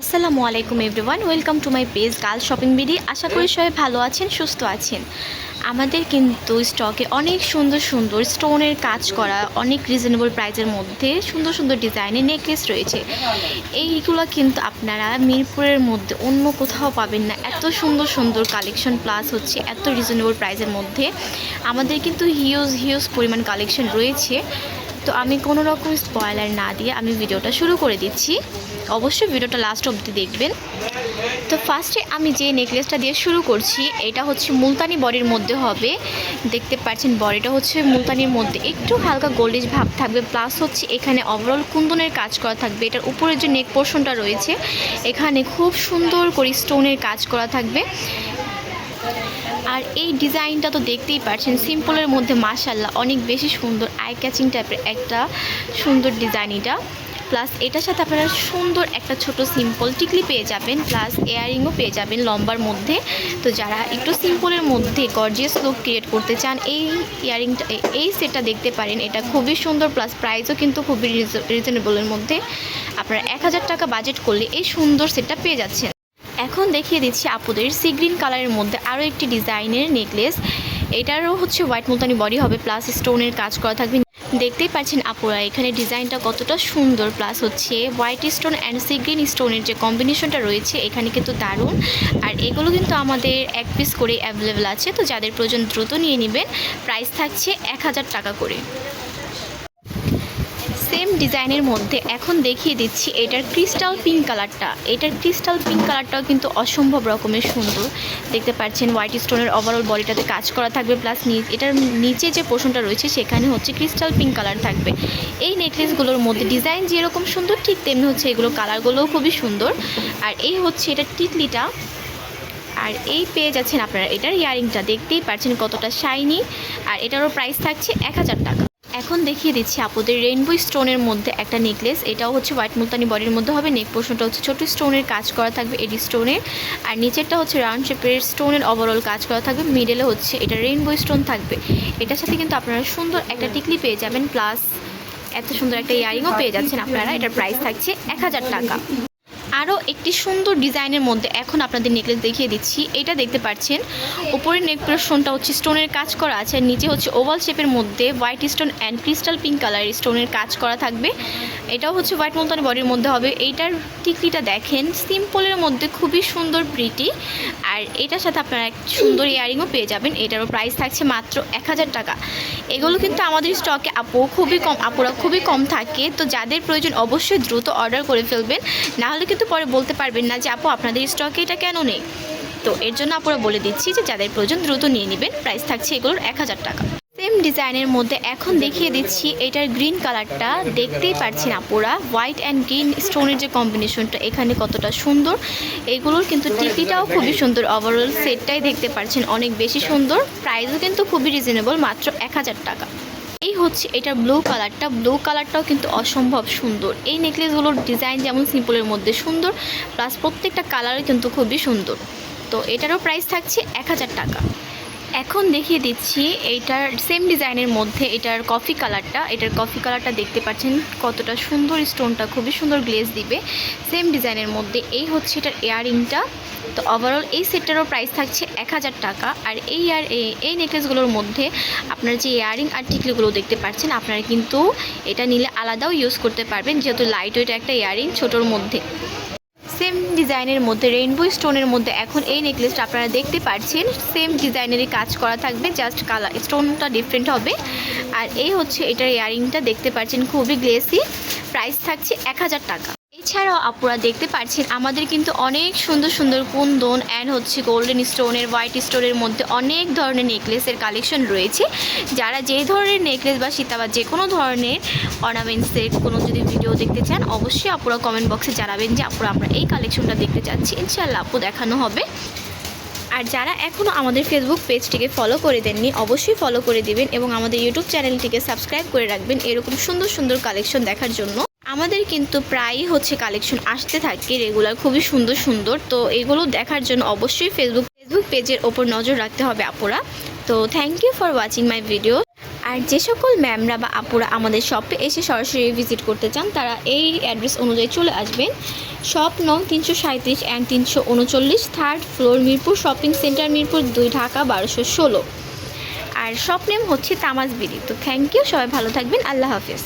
আসসালামু আলাইকুম everyone, welcome to my page girls shopping BD. আশা করি সবাই ভালো আছেন, সুস্থ আছেন। আমাদের কিন্তু স্টকে অনেক সুন্দর সুন্দর স্টোনের কাজ করা, অনেক রিজনেবল প্রাইসের মধ্যে সুন্দর সুন্দর ডিজাইনের নেকলেস রয়েছে। এইগুলো কিন্তু আপনারা মিরপুরের মধ্যে অন্য কোথাও পাবেন না। এত সুন্দর সুন্দর কালেকশন প্লাস হচ্ছে এত রিজনেবল প্রাইসের মধ্যে আমাদের কিন্তু হিউজ পরিমাণ কালেকশন রয়েছে। তো আমি কোনো রকম স্পয়লার না দিয়ে আমি ভিডিওটা শুরু করে দিচ্ছি। অবশ্যই ভিডিওটা লাস্ট অবধি দেখবেন। তো ফার্স্টে আমি যে নেকলেসটা দিয়ে শুরু করছি, এটা হচ্ছে মুলতানি বডির মধ্যে হবে। দেখতে পাচ্ছেন বডিটা হচ্ছে মুলতানির মধ্যে একটু হালকা গোল্ডিশ ভাব থাকবে, প্লাস হচ্ছে এখানে ওভারঅল কুন্দনের কাজ করা থাকবে। এটার উপরে যে নেক পোর্শনটা রয়েছে এখানে খুব সুন্দর করে স্টোনের কাজ করা থাকবে। আর এই ডিজাইনটা তো দেখতেই পাচ্ছেন, সিম্পলের মধ্যে মাশাআল্লাহ অনেক বেশি সুন্দর, আই ক্যাচিং টাইপের একটা সুন্দর ডিজাইন এটা। প্লাস এটার সাথে আপনারা সুন্দর একটা ছোট সিম্পল টিকলি পেয়ে যাবেন, প্লাস ইয়াররিংও পেয়ে যাবেন লম্বার মধ্যে। তো যারা একটু সিম্পলের মধ্যে গর্জিয়াস লুক ক্রিয়েট করতে চান, এই ইয়াররিংটা এই সেটটা দেখতে পারেন। এটা খুবই সুন্দর, প্লাস প্রাইসও কিন্তু খুবই রিজনেবলের মধ্যে। আপনারা 1000 টাকা বাজেট করলে এই সুন্দর সেটটা পেয়ে যাচ্ছেন। এখন দেখিয়ে দিচ্ছি আপুদের সি গ্রিন কালারের মধ্যে আরও একটি ডিজাইনের নেকলেস। এটারও হচ্ছে হোয়াইট মুলতানি বডি হবে, প্লাস স্টোনের কাজ করা থাকবে। দেখতেই পাচ্ছেন আপুরা এখানে ডিজাইনটা কতটা সুন্দর, প্লাস হচ্ছে white stone and sea green স্টোনের যে কম্বিনেশনটা রয়েছে এখানে কিন্তু দারুণ। আর এগুলো কিন্তু আমাদের এক পিস করে অ্যাভেলেবেল আছে, তো যাদের প্রয়োজন দ্রুত নিয়ে নেবেন। প্রাইস থাকছে 1000 টাকা করে। সেম ডিজাইনের মধ্যে এখন দেখিয়ে দিচ্ছি এটার ক্রিস্টাল পিঙ্ক কালারটা। এটার ক্রিস্টাল পিঙ্ক কালারটাও কিন্তু অসম্ভব রকমের সুন্দর। দেখতে পাচ্ছেন হোয়াইট স্টোনের ওভারঅল বডিটাতে কাজ করা থাকবে, প্লাস এটার নিচে যে পোর্শনটা রয়েছে সেখানে হচ্ছে ক্রিস্টাল পিঙ্ক কালার থাকবে। এই নেকলেসগুলোর মধ্যে ডিজাইন যেরকম সুন্দর ঠিক তেমনি হচ্ছে এগুলো কালারগুলোও খুবই সুন্দর। আর এই হচ্ছে এটার টিকলিটা। আর এই পেয়ে যাচ্ছেন আপনারা এটার ইয়ারিংটা, দেখতেই পাচ্ছেন কতটা শাইনি। আর এটারও প্রাইস থাকছে 1000 টাকা। এখন দেখিয়ে দিচ্ছি আপুদের রেইনবো স্টোনের মধ্যে একটা নেকলেস। এটাও হচ্ছে হোয়াইট মুলতানি বডির মধ্যে হবে। নেক পোর্শনটা হচ্ছে ছোটো স্টোনের কাজ করা থাকবে, এডি স্টোনের। আর নিচেরটা হচ্ছে রাউন্ড শেপের স্টোনের ওভারঅল কাজ করা থাকবে। মিডলে হচ্ছে এটা রেইনবো স্টোন থাকবে। এটার সাথে কিন্তু আপনারা সুন্দর একটা টিকলি পেয়ে যাবেন, প্লাস এত সুন্দর একটা ইয়ারিংও পেয়ে যাচ্ছেন আপনারা। এটার প্রাইস থাকছে 1000 টাকা। আরও একটি সুন্দর ডিজাইনের মধ্যে এখন আপনাদের নেকলেস দেখিয়ে দিচ্ছি। এটা দেখতে পাচ্ছেন উপরের নেক পোর্শনটা হচ্ছে স্টোনের কাজ করা আছে, আর নিচে হচ্ছে ওভাল শেপের মধ্যে white stone and crystal pink colour স্টোনের কাজ করা থাকবে। এটাও হচ্ছে হোয়াইট মুলতানি বডির মধ্যে হবে। এইটার টিকলিটা দেখেন সিম্পলের মধ্যে খুবই সুন্দর প্রিটি। আর এটার সাথে আপনারা এক সুন্দর ইয়ারিংও পেয়ে যাবেন। এটারও প্রাইস থাকছে মাত্র 1000 টাকা। এগুলো কিন্তু আমাদের স্টকে আপুরা খুবই কম থাকে, তো যাদের প্রয়োজন অবশ্যই দ্রুত অর্ডার করে ফেলবেন, নাহলে কিন্তু পরে বলতে পারবেন না যে আপু আপনাদের স্টকে এটা কেন নেই। তো এর জন্য আপুরা বলে দিচ্ছি যে যাদের প্রয়োজন দ্রুত নিয়ে নেবেন। প্রাইস থাকছে এগুলোর 1000 টাকা। সেম ডিজাইনের মধ্যে এখন দেখিয়ে দিচ্ছি এটার গ্রিন কালারটা। দেখতেই পাচ্ছেন আপুরা হোয়াইট অ্যান্ড গ্রিন স্টোনের যে কম্বিনেশনটা এখানে কতটা সুন্দর। এগুলোর কিন্তু টিকিটাও খুবই সুন্দর, ওভারঅল সেটটাই দেখতে পাচ্ছেন অনেক বেশি সুন্দর। প্রাইসও কিন্তু খুবই রিজনেবল, মাত্র 1000 টাকা। এই হচ্ছে এটা ব্লু কালারটাও কিন্তু অসম্ভব সুন্দর। এই নেকলেসগুলোর ডিজাইন যেমন সিম্পলের মধ্যে সুন্দর, প্লাস প্রত্যেকটা কালারই কিন্তু খুবই সুন্দর। তো এটারও প্রাইস থাকছে 1000 টাকা। এখন দেখিয়ে দিচ্ছি এইটার সেম ডিজাইনের মধ্যে এটার কফি কালারটা দেখতে পাচ্ছেন কতটা সুন্দর, স্টোনটা খুবই সুন্দর গ্লেজ দিবে। সেম ডিজাইনের মধ্যে এই হচ্ছে এটার ইয়াররিংটা। তো ওভারঅল এই সেটটারও প্রাইস থাকছে 1000 টাকা। আর এই নেকলেসগুলোর মধ্যে আপনার যে ইয়াররিং আর টিকলিগুলো দেখতে পাচ্ছেন, আপনারা কিন্তু এটা নিলে আলাদাও ইউজ করতে পারবেন, যেহেতু লাইট ওয়েট একটা ইয়াররিং ছোটোর মধ্যে। সেম ডিজাইনের মধ্যে রেইনবো স্টোনের মধ্যে এখন এই নেকলেসটা আপনারা দেখতে পাচ্ছেন সেম ডিজাইনেরই কাজ করা থাকবে, জাস্ট কালার স্টোনটা ডিফারেন্ট হবে। আর এই হচ্ছে এটার ইয়াররিংটা, দেখতে পাচ্ছেন খুবই গ্লেসি। প্রাইস থাকছে 1000 টাকা। এছাড়াও আপুরা দেখতে পাচ্ছেন আমাদের কিন্তু অনেক সুন্দর সুন্দর কুন্দন অ্যান্ড হচ্ছে গোল্ডেন স্টোনের, হোয়াইট স্টোনের মধ্যে অনেক ধরনের নেকলেসের কালেকশন রয়েছে। যারা যে ধরনের নেকলেস বা সীতা বা যে কোনো ধরনের অর্নামেন্টসের কোনো যদি ভিডিও দেখতে চান, অবশ্যই আপুরা কমেন্ট বক্সে জানাবেন যে আপুরা আমরা এই কালেকশনটা দেখতে চাচ্ছি। ইনশাআল্লাহ আপু দেখানো হবে। আর যারা এখনও আমাদের ফেসবুক পেজটিকে ফলো করে দেননি, অবশ্যই ফলো করে দিবেন এবং আমাদের ইউটিউব চ্যানেলটিকে সাবস্ক্রাইব করে রাখবেন এরকম সুন্দর সুন্দর কালেকশন দেখার জন্য। আমাদের কিন্তু প্রায়ই হচ্ছে কালেকশন আসতে থাকে রেগুলার, খুবই সুন্দর সুন্দর। তো এগুলো দেখার জন্য অবশ্যই ফেসবুক পেজের ওপর নজর রাখতে হবে আপুরা। তো thank you for watching my video. আর যে সকল ম্যামরা বা আপুরা আমাদের শপে এসে সরাসরি ভিজিট করতে চান তারা এই অ্যাড্রেস অনুযায়ী চলে আসবেন। শপ নং 337 and 339, 3rd floor, Mirpur shopping center, Mirpur 2, Dhaka 1216। আর শপ নেম হচ্ছে তামাজ বিডি। তো থ্যাংক ইউ, সবাই ভালো থাকবেন, আল্লাহ হাফেজ।